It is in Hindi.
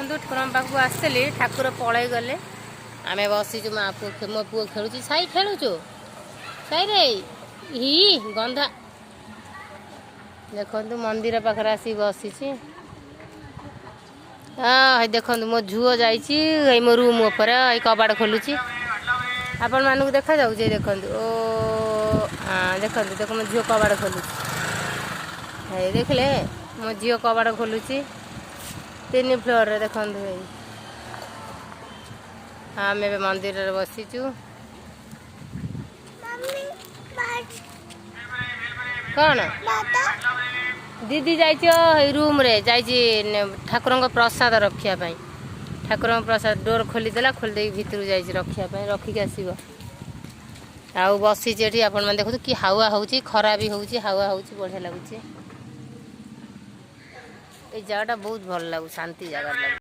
देखु ठाकुर पाखक आसली ठाकुर पलि गले आम बसीचु मो पु खेलुची साई खेलुचु साई रे ही गंधा देखु मंदिर पाखे आसी बसी हाँ देखु मो झुओ जाइए मो रूम उपर कबाड़ खोलुची आपण मानक देखा जाऊे देखु ओ हाँ देखु देख मो झील कबाड़ खोलुची देखले मो झील कबाड़ खोलुची 3 फ्लोर रे देखु हाँ आम मंदिर बसीचु कौन दीदी जाइए रूम रे जाइए ठाकुर प्रसाद रखापी ठाकुर प्रसाद डोर खोलीदेला खोलीदे भितर जा रखापी रखिक आसब आउ बसी आपण मैंने देखु कि हावा होची खरा भी होची हावा होची बढ़िया लगुच ये जगह बहुत भल लगु शांति जगह लगु।